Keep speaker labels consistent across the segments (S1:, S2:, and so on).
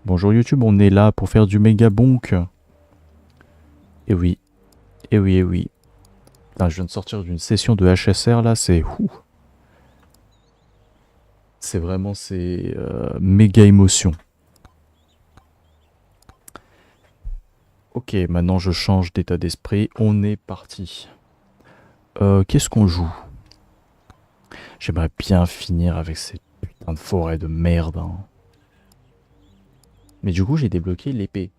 S1: Bonjour YouTube, on est là pour faire du méga bonk. Et oui, et oui, et oui. Putain, je viens de sortir d'une session de HSR là, c'est ouh, c'est vraiment méga émotion. Ok, maintenant je change d'état d'esprit, on est parti. Qu'est-ce qu'on joue? J'aimerais bien finir avec ces putains de forêts de merde, hein. Mais du coup, j'ai débloqué l'épée.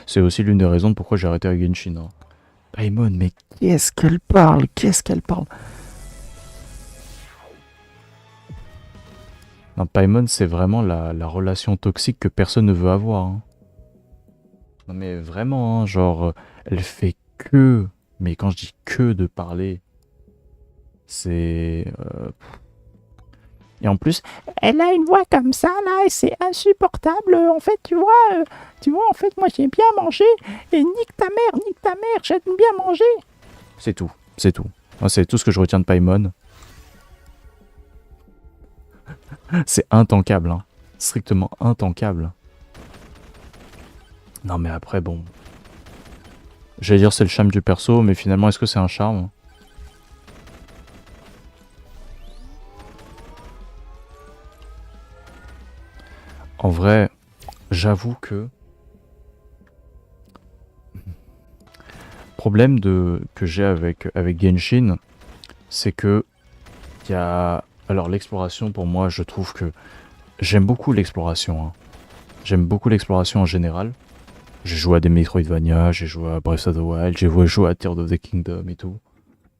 S1: C'est aussi l'une des raisons de pourquoi j'ai arrêté à Genshin, hein. Paimon, mais qu'est-ce qu'elle parle? Qu'est-ce qu'elle parle? Non, Paimon, c'est vraiment la relation toxique que personne ne veut avoir, hein. Non mais vraiment, hein, genre, elle fait que, mais quand je dis que de parler, c'est... Et en plus,
S2: Elle a une voix comme ça, là, et c'est insupportable. En fait, en fait, moi, j'aime bien manger. Et nique ta mère, j'aime bien manger.
S1: c'est tout, c'est tout. Moi, c'est tout ce que je retiens de Paimon. C'est intankable, hein. Strictement intankable. Non mais après, bon... J'allais dire c'est le charme du perso, mais finalement, est-ce que c'est un charme? En vrai, j'avoue que... Problème que j'ai avec Genshin, c'est que il y a... Alors l'exploration, pour moi, je trouve que... J'aime beaucoup l'exploration, hein. J'aime beaucoup l'exploration en général. J'ai joué à des Metroidvania, j'ai joué à Breath of the Wild, j'ai joué à Tears of the Kingdom et tout.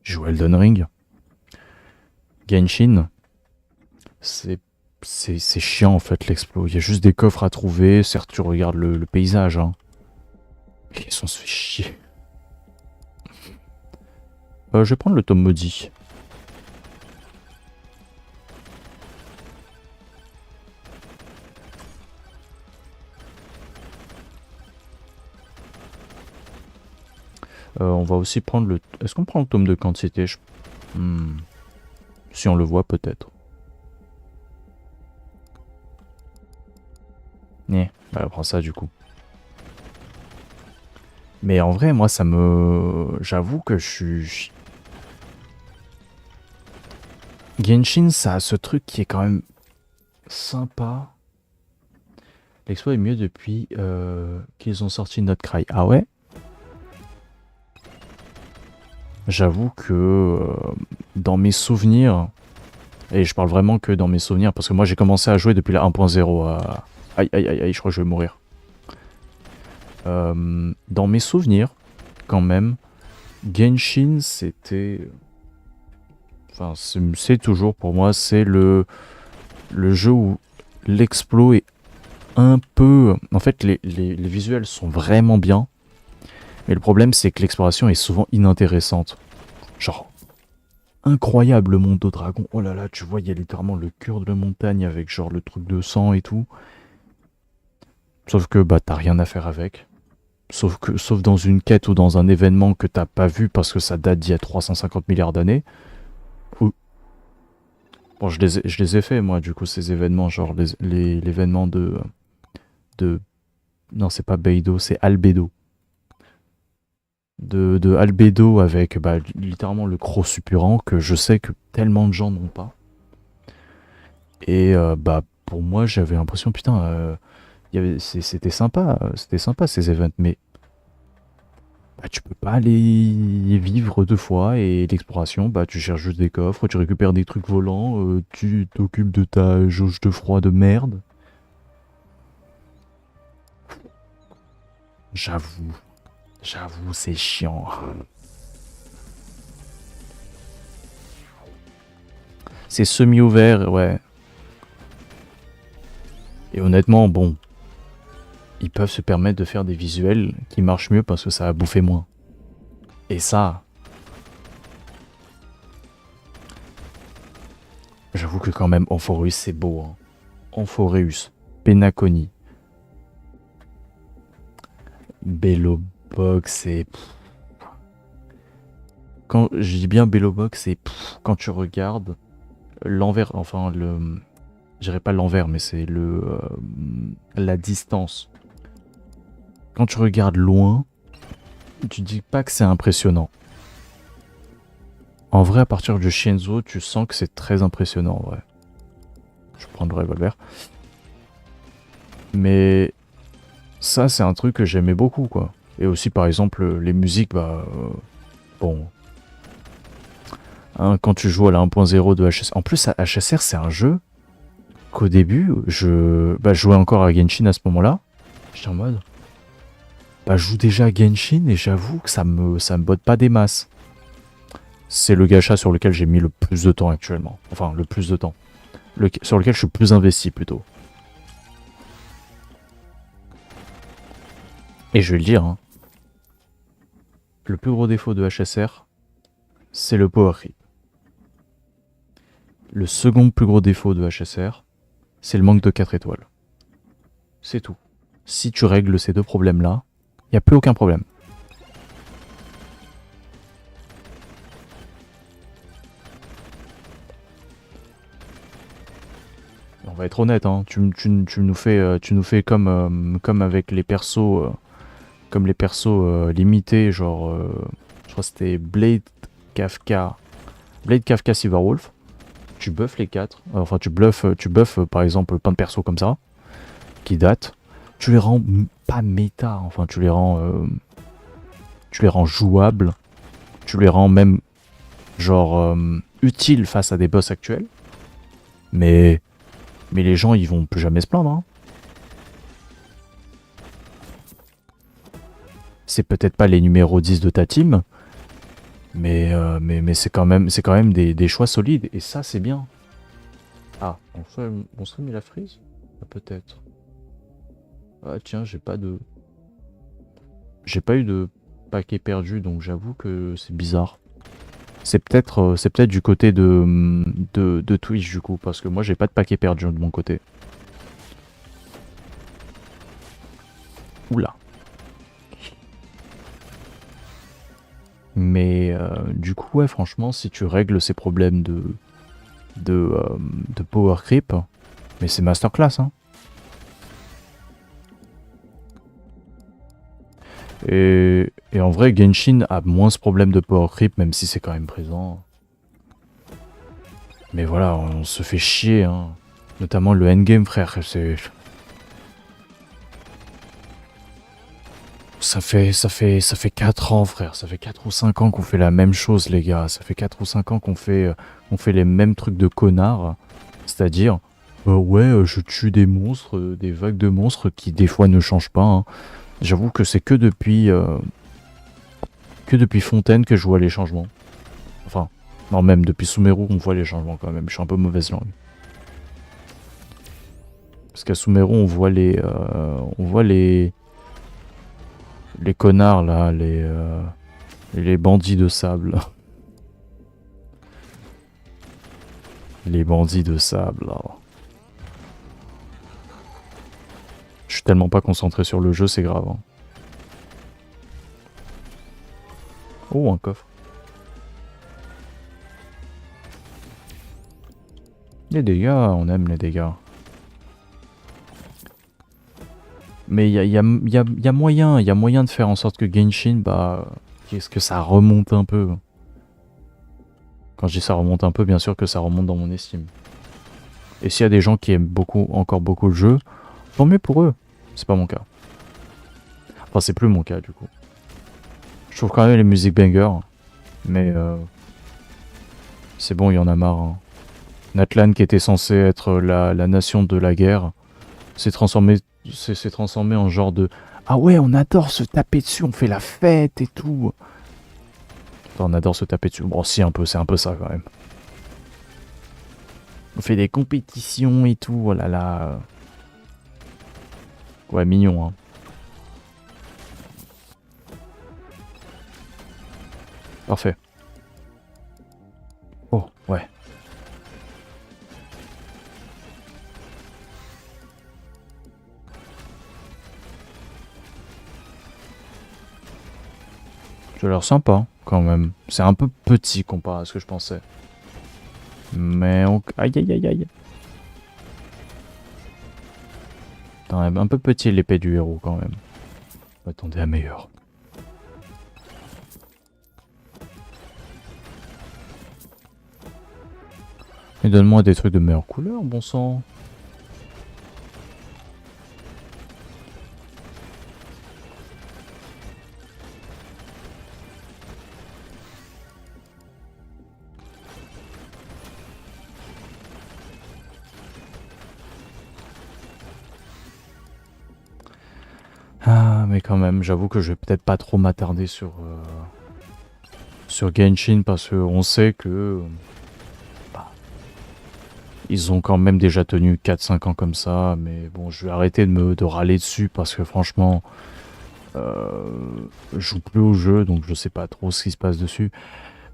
S1: J'ai joué à Elden Ring. Genshin, c'est c'est chiant en fait l'explo. Il y a juste des coffres à trouver, certes tu regardes le paysage, hein. Qu'est-ce qu'on se fait chier. Je vais prendre le tome maudit. On va aussi prendre le... Est-ce qu'on prend le tome de quantité? Si on le voit peut-être. Bah, on prend ça du coup. Mais en vrai, moi, ça me... J'avoue que je suis... Genshin, ça a ce truc qui est quand même sympa. L'expo est mieux depuis qu'ils ont sorti Notcry. Ah ouais? J'avoue que dans mes souvenirs, et je parle vraiment que dans mes souvenirs, parce que moi j'ai commencé à jouer depuis la 1.0 à... Aïe aïe aïe aïe, je crois que je vais mourir. Dans mes souvenirs, quand même, Genshin c'était... Enfin, c'est toujours pour moi, c'est le jeu où l'explo est un peu... En fait, les visuels sont vraiment bien, mais le problème c'est que l'exploration est souvent inintéressante. Genre, incroyable le monde de dragon. Oh là là, tu vois, il y a littéralement le cœur de la montagne avec genre le truc de sang et tout. Sauf que bah t'as rien à faire avec. Sauf dans une quête ou dans un événement que t'as pas vu parce que ça date d'il y a 350 milliards d'années. Bon, je les ai fait moi du coup ces événements, genre l'événement de... Non, c'est pas Beidou, c'est Albedo. De Albedo avec bah, littéralement le croc suppurant que je sais que tellement de gens n'ont pas. Et bah pour moi j'avais l'impression putain c'était sympa ces events, mais bah, tu peux pas aller vivre deux fois et l'exploration, bah tu cherches juste des coffres, tu récupères des trucs volants, tu t'occupes de ta jauge de froid de merde. J'avoue, j'avoue c'est chiant. C'est semi-ouvert, ouais. Et honnêtement, bon, ils peuvent se permettre de faire des visuels qui marchent mieux parce que ça a bouffé moins. Et ça, j'avoue que quand même, Amphoreus, c'est beau, hein. Amphoreus, Penacony, Bellobox et... Quand je dis bien Bellobox, c'est quand tu regardes l'envers, enfin Je dirais pas l'envers, mais c'est la distance. Quand tu regardes loin, tu dis pas que c'est impressionnant. En vrai, à partir du Shinzo, tu sens que c'est très impressionnant, en vrai. Je prends le revolver. Mais ça, c'est un truc que j'aimais beaucoup, quoi. Et aussi, par exemple, les musiques, bah... bon... Hein, quand tu joues à la 1.0 de HSR... En plus, HSR, c'est un jeu qu'au début, je jouais encore à Genshin à ce moment-là. J'étais en mode... Bah, je joue déjà à Genshin et j'avoue que ça me botte pas des masses. C'est le gacha sur lequel j'ai mis le plus de temps actuellement. Enfin, le plus de temps. Sur lequel je suis plus investi, plutôt. Et je vais le dire, hein. Le plus gros défaut de HSR, c'est le power creep. Le second plus gros défaut de HSR, c'est le manque de 4 étoiles. C'est tout. Si tu règles ces deux problèmes-là, il n'y a plus aucun problème. On va être honnête, hein. Tu nous fais comme avec les persos, comme les persos limités, genre, je crois que c'était Blade Kafka Silverwolf. Tu buffes les 4, enfin tu buffes par exemple plein de persos comme ça, qui datent. Tu les rends pas méta, enfin tu les rends jouables, tu les rends même genre utiles face à des boss actuels. Mais les gens ils vont plus jamais se plaindre, hein. C'est peut-être pas les numéros 10 de ta team, mais c'est quand même des choix solides et ça c'est bien. Ah, on serait mis la frise? Peut-être. Ah tiens, j'ai pas eu de paquet perdu, donc j'avoue que c'est bizarre. C'est peut-être du côté de Twitch du coup, parce que moi j'ai pas de paquet perdu de mon côté. Oula. Mais du coup, ouais, franchement, si tu règles ces problèmes de power creep, mais c'est masterclass, hein. Et en vrai, Genshin a moins ce problème de power creep, même si c'est quand même présent. Mais voilà, on se fait chier, hein. Notamment le endgame, frère, c'est... Ça fait 4 ans, frère. Ça fait 4 ou 5 ans qu'on fait la même chose, les gars. Ça fait 4 ou 5 ans qu'on fait les mêmes trucs de connards. C'est-à-dire, je tue des monstres, des vagues de monstres qui des fois ne changent pas, hein. J'avoue que c'est que depuis Fontaine que je vois les changements. Enfin, non, même depuis Sumeru on voit les changements quand même. Je suis un peu mauvaise langue. Parce qu'à Sumeru on voit les connards là, les bandits de sable. Les bandits de sable là. Je suis tellement pas concentré sur le jeu, c'est grave, hein. Oh, un coffre. Les dégâts, on aime les dégâts. Mais il y a moyen de faire en sorte que Genshin, bah, qu'est-ce que ça remonte un peu. Quand je dis ça remonte un peu, bien sûr que ça remonte dans mon estime. Et s'il y a des gens qui aiment encore beaucoup le jeu, tant mieux pour eux. C'est pas mon cas. Enfin, c'est plus mon cas du coup. Je trouve quand même les musiques banger, mais c'est bon, il y en a marre, hein. Natlan, qui était censé être la nation de la guerre, s'est transformé en genre de ah ouais, on adore se taper dessus, on fait la fête et tout. Enfin, on adore se taper dessus. Bon, si, un peu, c'est un peu ça quand même. On fait des compétitions et tout, oh là là. Ouais, mignon, hein. Parfait. Oh, ouais. Ça a l'air sympa, quand même. C'est un peu petit comparé à ce que je pensais. Mais on... Aïe, aïe, aïe, aïe. Putain, un peu petit l'épée du héros quand même. Attendez à meilleur. Et donne-moi des trucs de meilleure couleur, bon sang. Ah, mais quand même, j'avoue que je vais peut-être pas trop m'attarder sur Genshin parce qu'on sait que bah, ils ont quand même déjà tenu 4-5 ans comme ça. Mais bon, je vais arrêter de râler dessus parce que franchement, je joue plus au jeu donc je sais pas trop ce qui se passe dessus.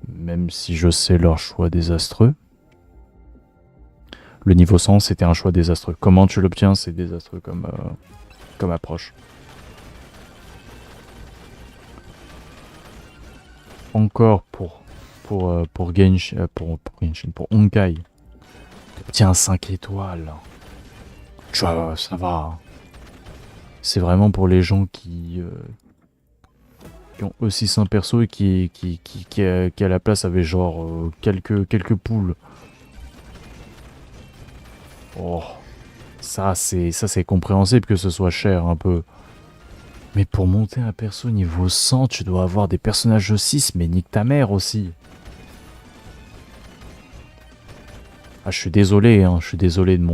S1: Même si je sais leur choix désastreux. Le niveau 100, c'était un choix désastreux. Comment tu l'obtiens, c'est désastreux comme approche. Encore pour Genshin, pour Honkai. Tiens, 5 étoiles. Tu vois, ça va. C'est vraiment pour les gens qui ont aussi 5 persos et qui à la place avaient genre quelques poules. Oh, ça c'est compréhensible que ce soit cher un peu. Mais pour monter un perso niveau 100, tu dois avoir des personnages de 6, mais nique ta mère aussi. Ah, je suis désolé, hein, je suis désolé de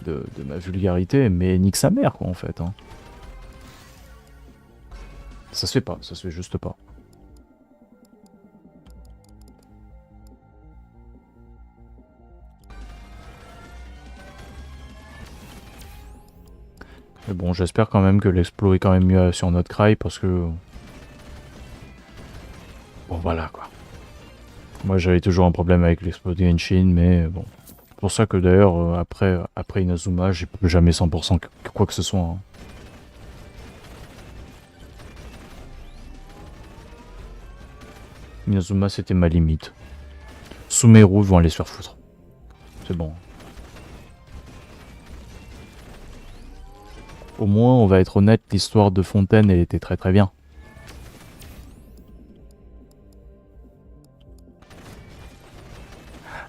S1: de ma vulgarité, mais nique sa mère quoi en fait. Hein. Ça se fait pas, ça se fait juste pas. Mais bon, j'espère quand même que l'exploit est quand même mieux sur notre cry parce que... Bon voilà quoi. Moi j'avais toujours un problème avec l'exploit de Genshin, mais bon. C'est pour ça que d'ailleurs, après Inazuma, j'ai plus jamais 100% quoi que ce soit. Hein. Inazuma c'était ma limite. Sumeru vont aller se faire foutre. C'est bon. Au moins, on va être honnête, l'histoire de Fontaine, elle était très très bien.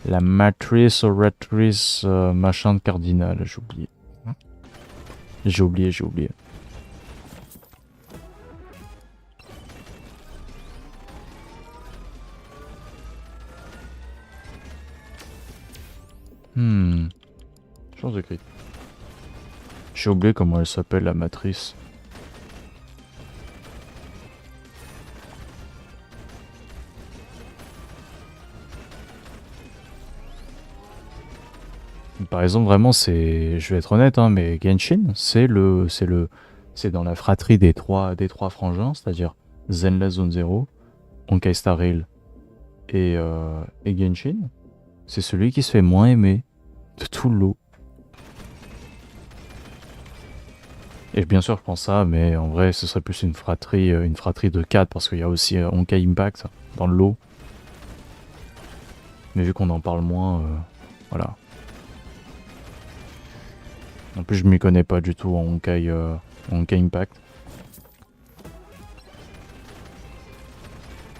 S1: La matrice oratrice machin de cardinal, j'ai oublié. J'ai oublié. Chance de crit. J'ai oublié comment elle s'appelle la matrice. Par exemple, vraiment, c'est, je vais être honnête, hein, mais Genshin, c'est dans la fratrie des trois frangins, c'est-à-dire Zenless Zone Zero, Honkai Star Rail et Genshin. C'est celui qui se fait moins aimer de tout le lot. Et bien sûr, je pense ça, mais en vrai, ce serait plus une fratrie de 4 parce qu'il y a aussi Honkai Impact dans le lot. Mais vu qu'on en parle moins, voilà. En plus, je m'y connais pas du tout en Honkai Impact.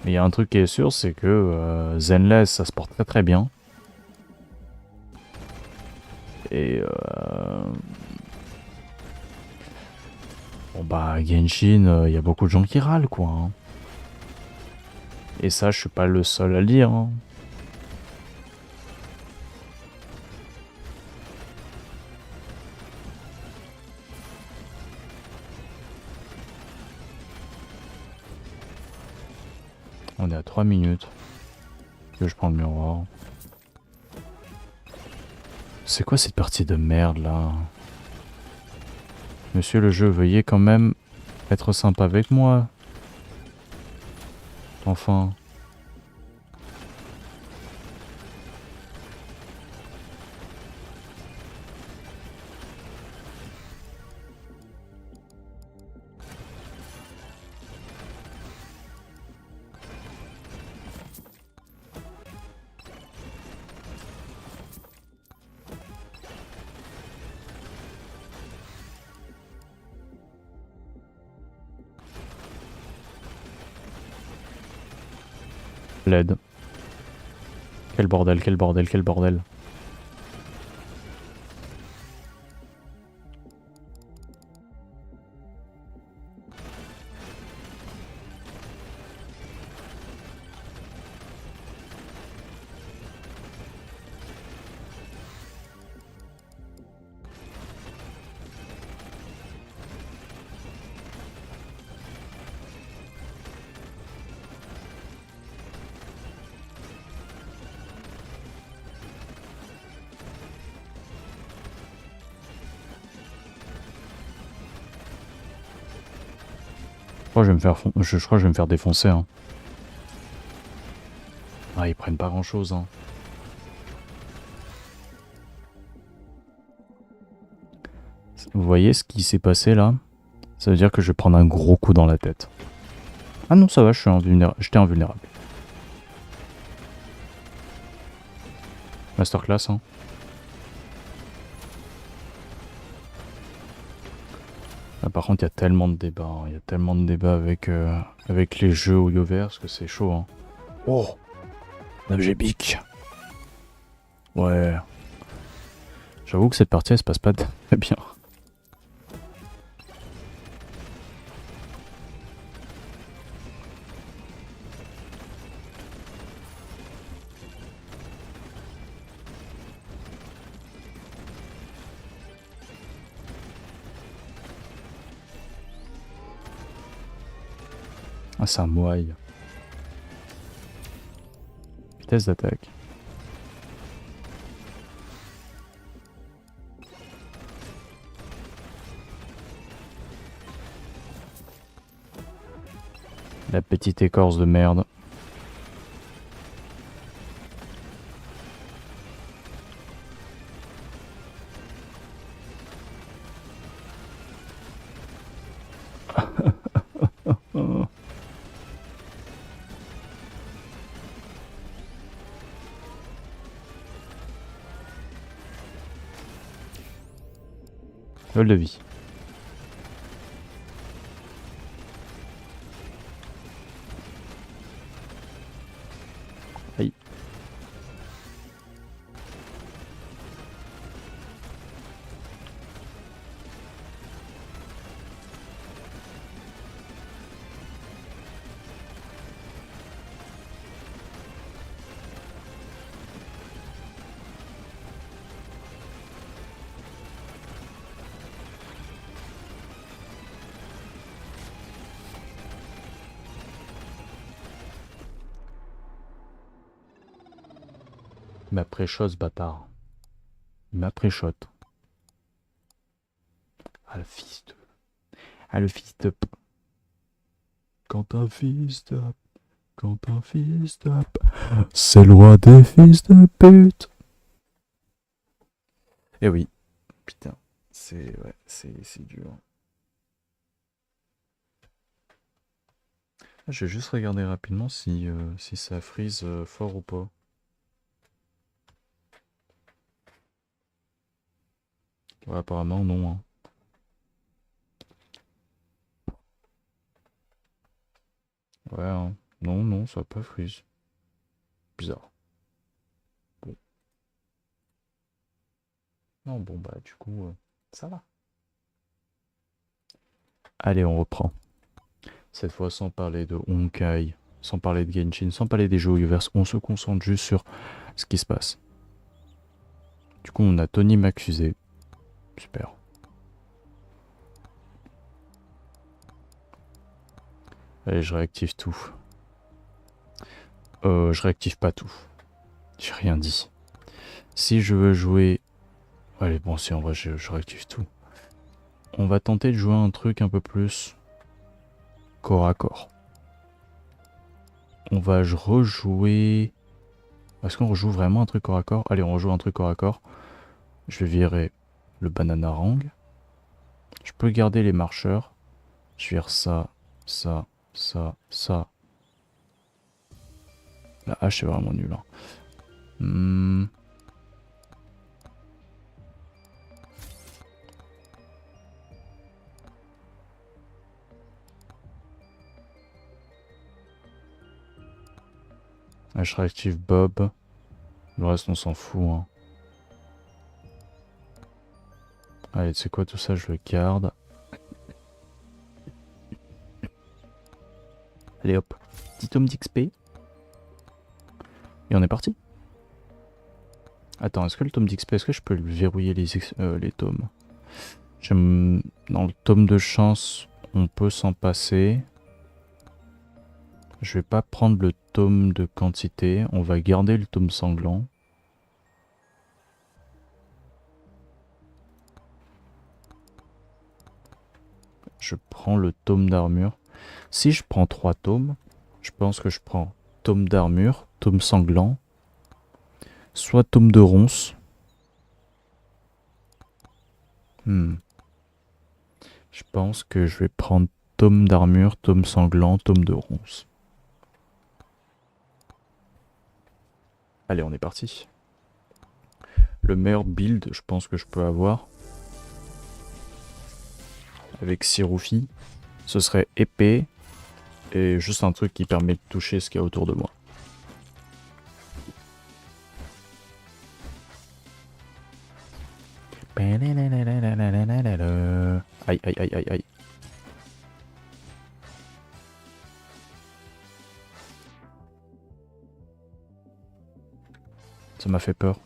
S1: Mais il y a un truc qui est sûr, c'est que Zenless, ça se porte très très bien. Et bon bah Genshin, il y a beaucoup de gens qui râlent quoi. Hein. Et ça, je suis pas le seul à le dire. Hein. On est à 3 minutes. Que je prends le miroir. C'est quoi cette partie de merde là? Monsieur le jeu, veuillez quand même être sympa avec moi. Enfin. L'aide. Quel bordel, quel bordel, quel bordel. Je crois que je vais me faire défoncer. Hein. Ah, ils prennent pas grand chose. Hein. Vous voyez ce qui s'est passé là? Ça veut dire que je vais prendre un gros coup dans la tête. Ah non, ça va, j'étais invulnérable. Masterclass, hein. Ah, par contre, il y a tellement de débats. Hein. Il y a tellement de débats avec les jeux au Yoverse que c'est chaud. Hein. Oh, un objet bic. Ouais. J'avoue que cette partie, elle se passe pas très bien. Ah, c'est un moaï. Vitesse d'attaque. La petite écorce de merde. Oh. Vol de vie. Aïe. Il m'a pré-shot ce bâtard. Il m'a pré-shot. Ah le fils de... Ah le fils de... Quand un fils de... Quand un fils de... C'est le roi des fils de pute. Eh oui. Putain. C'est... Ouais, c'est dur. Je vais juste regarder rapidement si ça freeze fort ou pas. Ouais, apparemment non. Hein. Ouais, hein. Non, non, ça va pas freeze. Bizarre. Bon. Non, bon, bah, du coup, ça va. Allez, on reprend. Cette fois, sans parler de Honkai, sans parler de Genshin, sans parler des jeux Uverse, on se concentre juste sur ce qui se passe. Du coup, on a Tony m'accusé. Super. Allez, je réactive tout. Je réactive pas tout. J'ai rien dit. Si je veux jouer... Allez, bon, si, en vrai, je réactive tout. On va tenter de jouer un truc un peu plus corps à corps. On va rejouer... Est-ce qu'on rejoue vraiment un truc corps à corps? Allez, on rejoue un truc corps à corps. Je vais virer le bananarang. Je peux garder les marcheurs. Je vire ça, ça, ça. La hache est vraiment nulle. Hein. Je réactive Bob. Le reste, on s'en fout. Hein. Allez, tu sais quoi, tout ça, je le garde. Allez hop, petit tome d'XP. Et on est parti. Attends, est-ce que le tome d'XP, est-ce que je peux verrouiller les tomes? Dans le tome de chance, on peut s'en passer. Je vais pas prendre le tome de quantité, on va garder le tome sanglant. Je prends le tome d'armure. Si je prends 3 tomes, je pense que je prends tome d'armure, tome sanglant, soit tome de ronce. Je pense que je vais prendre tome d'armure, tome sanglant, tome de ronce. Allez, on est parti. Le meilleur build, je pense que je peux avoir avec Siroufi, ce serait épée et juste un truc qui permet de toucher ce qu'il y a autour de moi. Aïe, aïe, aïe, aïe, aïe. Ça m'a fait peur.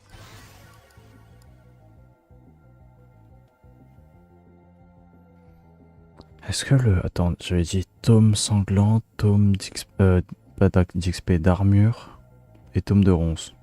S1: Est-ce que le... Attends, j'avais dit tome sanglant, tome d'XP d'armure et tome de ronce.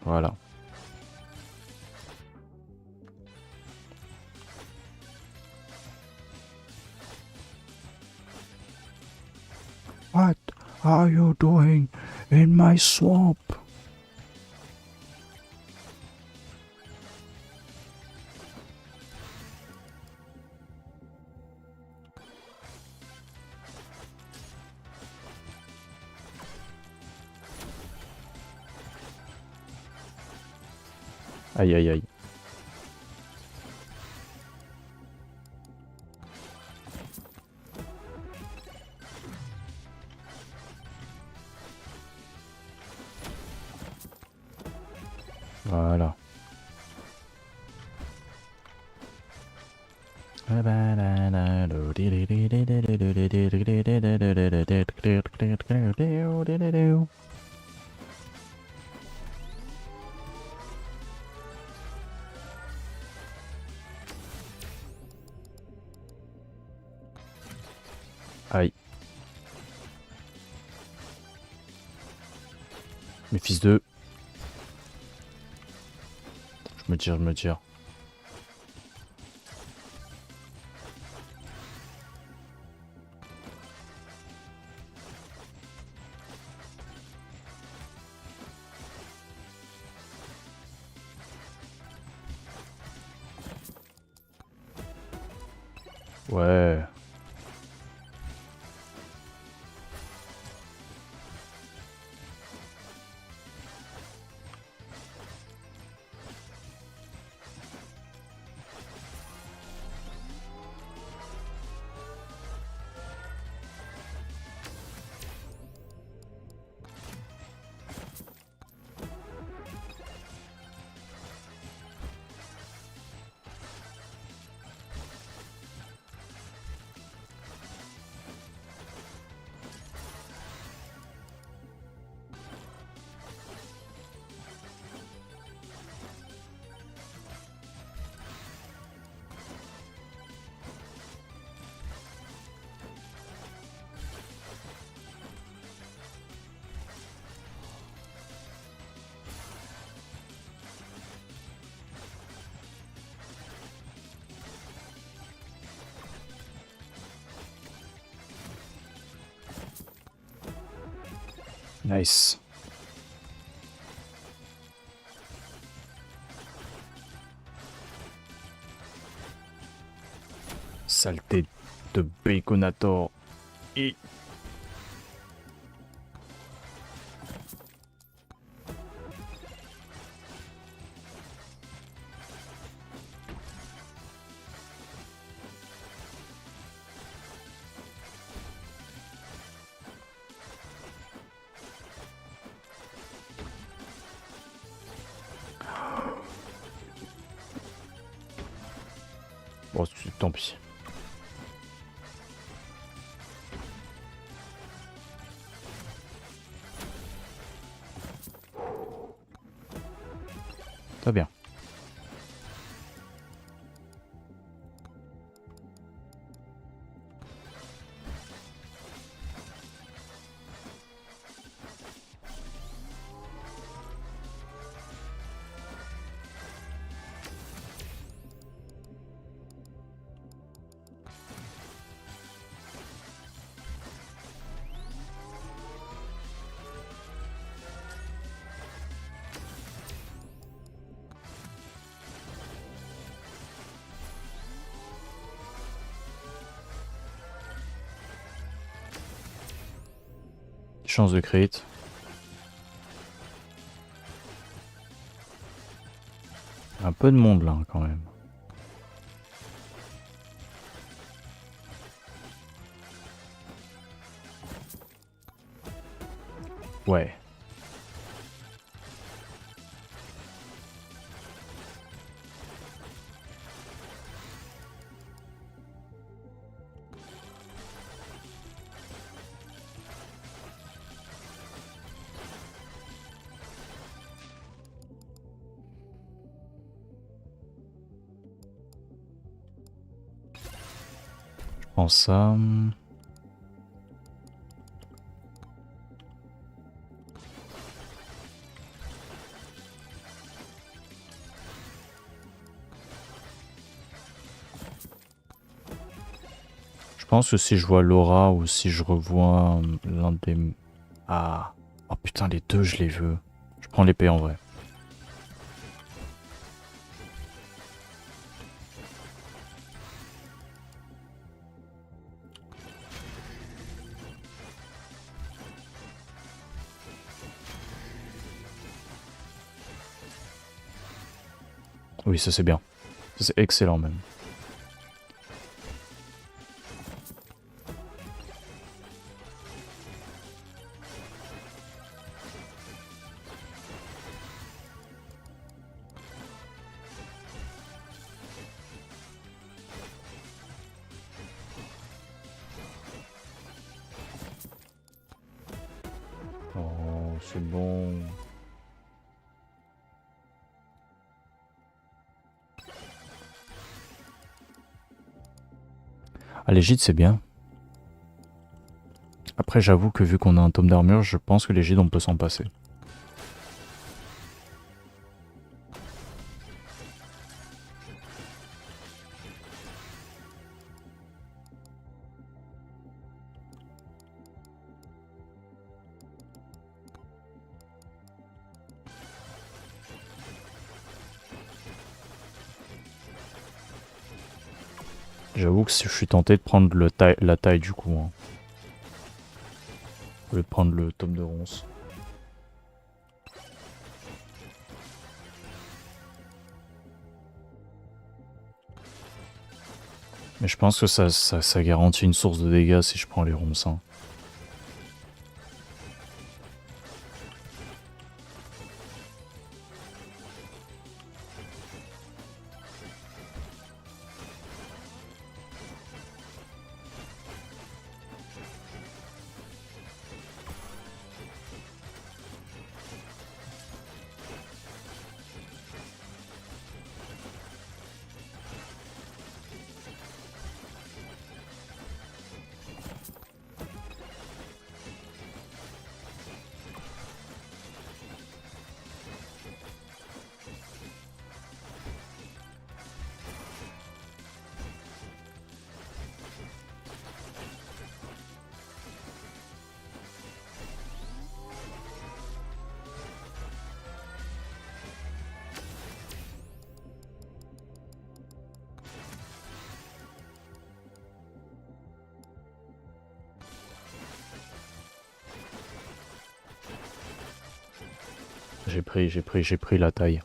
S1: Voilà. What are you doing in my swamp? Aïe aïe aïe. Voilà. Aïe. Mes fils de... Je me tire. Ouais. Nice. saleté de Baconator. Et... Bon, tant pis. Très bien. Chance de crit. Un peu de monde là quand même. Ouais. Je prends ça. Je pense que si je vois Laura ou si je revois l'un des... Ah. Oh putain, les deux, je les veux. Je prends l'épée en vrai. Oui, ça c'est bien. Ça, c'est excellent même. Oh, c'est bon. Ah, les gîtes, c'est bien. Après, j'avoue que vu qu'on a un tome d'armure, je pense que les gîtes, on peut s'en passer. J'avoue que je suis tenté de prendre la taille du coup. Hein. Au lieu de prendre le tome de ronce. Mais je pense que ça garantit une source de dégâts si je prends les ronces. Hein. J'ai pris la taille.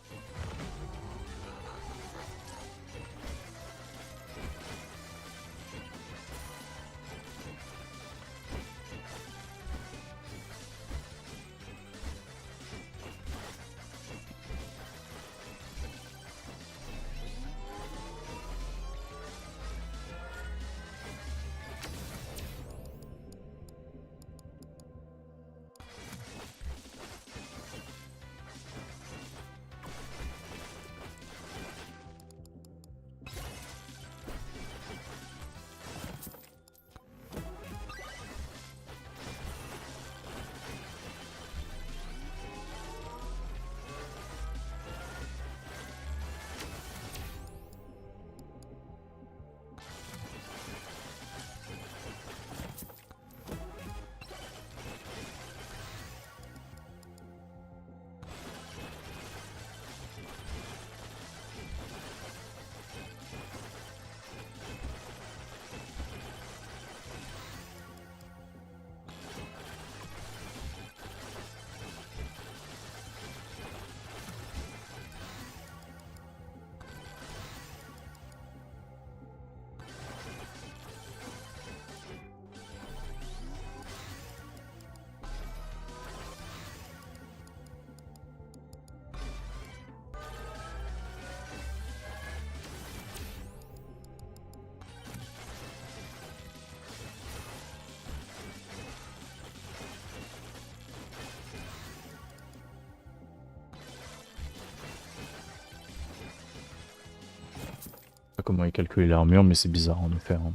S1: Je sais pas comment il calcule l'armure, mais c'est bizarre en effet. Hein.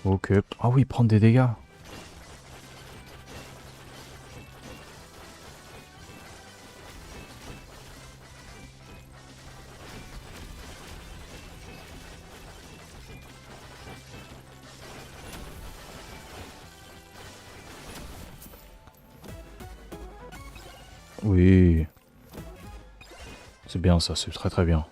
S1: Ok. Ah oui, prendre des dégâts. Oui. C'est bien ça, c'est très très bien.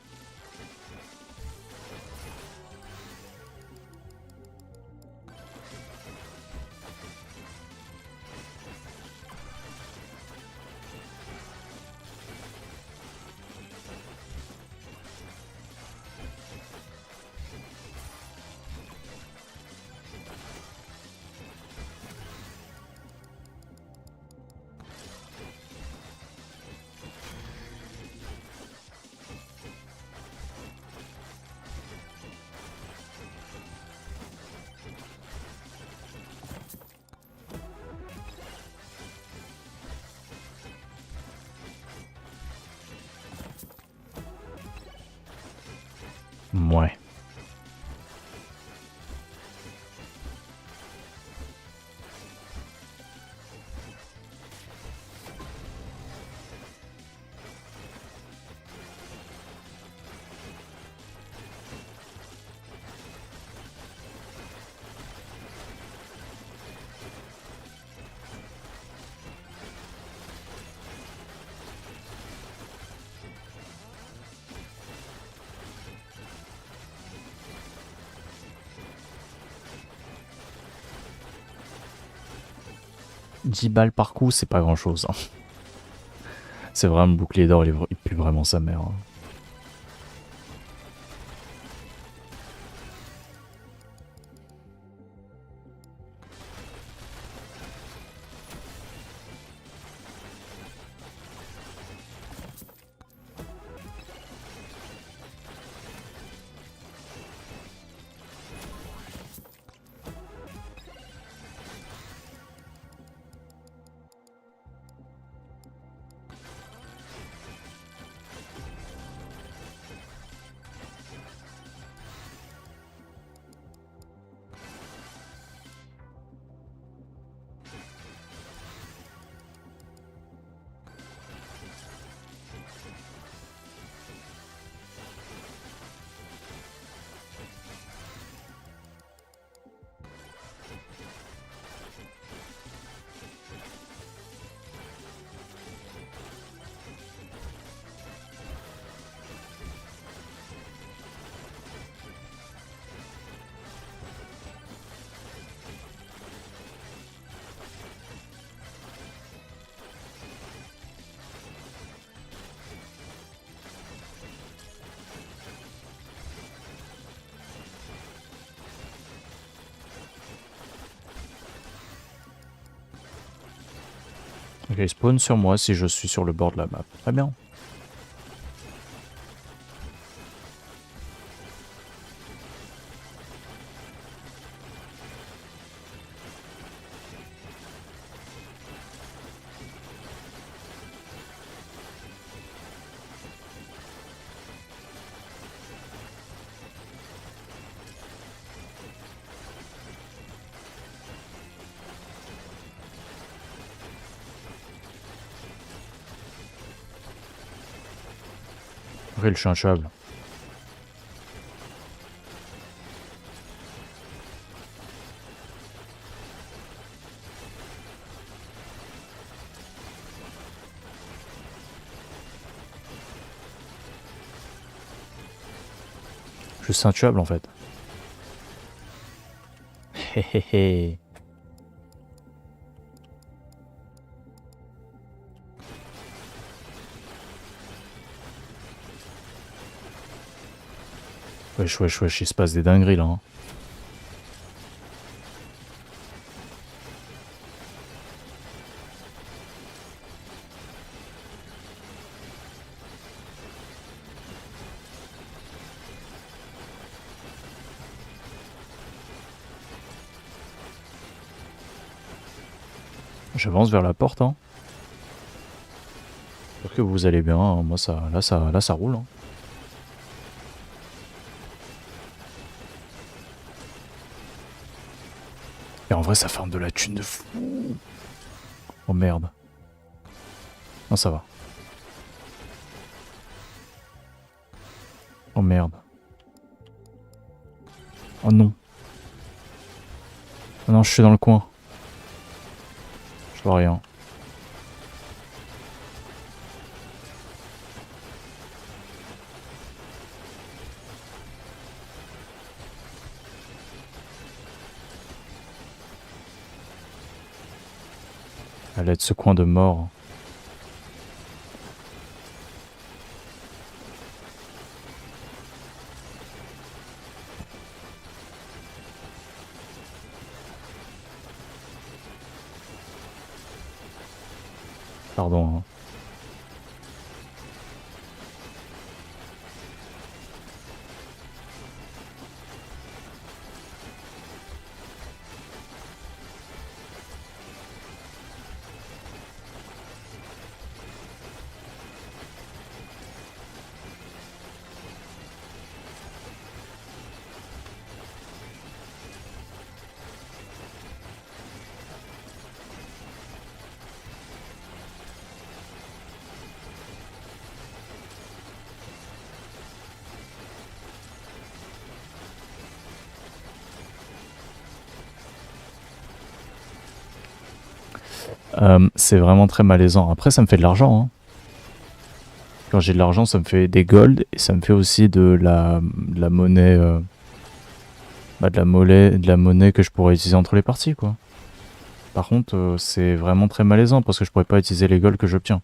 S1: Ouais. Dix balles par coup, c'est pas grand chose. Hein. C'est vraiment le bouclier d'or, il pue vraiment sa mère. Hein. Ok, il spawn sur moi si je suis sur le bord de la map. Très bien. Après, je suis intuable. Je suis intuable en fait. Hehehe. Wesh, wesh, wesh, il se passe des dingueries là. Hein. J'avance vers la porte. Hein. J'espère que vous allez bien. Hein. Moi, là, ça roule. Hein. Et en vrai, ça farme de la thune de fou. Oh merde. Non, ça va. Oh merde. Oh non. Oh non, je suis dans le coin. Je vois rien. À l'aide de ce coin de mort. Pardon. Hein. C'est vraiment très malaisant. Après, ça me fait de l'argent. Hein. Quand j'ai de l'argent, ça me fait des golds et ça me fait aussi de la monnaie, de la monnaie que je pourrais utiliser entre les parties, quoi. Par contre, c'est vraiment très malaisant parce que je pourrais pas utiliser les golds que j'obtiens.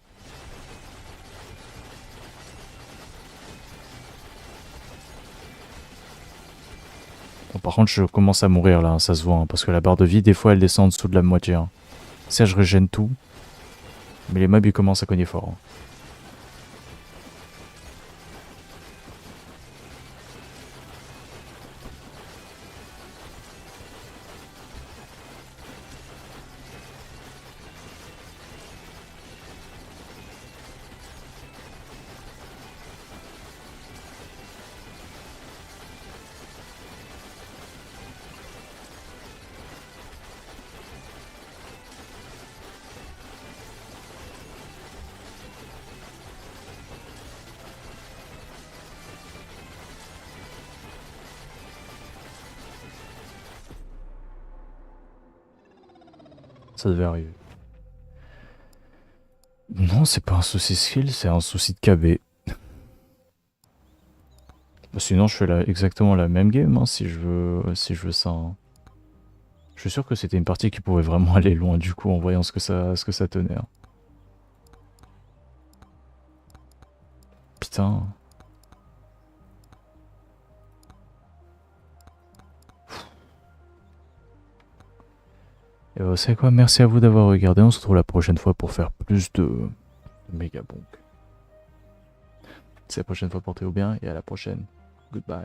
S1: Bon, par contre, je commence à mourir là, hein, ça se voit, hein, parce que la barre de vie, des fois, elle descend en dessous de la moitié. Hein. Ça, je régène tout, mais les mobs, ils commencent à cogner fort. Hein. Ça devait arriver. Non, c'est pas un souci skill, c'est un souci de KB. Bah, sinon, je fais exactement la même game hein, si je veux ça. Hein. Je suis sûr que c'était une partie qui pouvait vraiment aller loin du coup en voyant ce que ça tenait. Hein. Putain. Et vous savez quoi, merci à vous d'avoir regardé. On se retrouve la prochaine fois pour faire plus de méga bonk. C'est la prochaine fois, portez-vous bien et à la prochaine. Goodbye.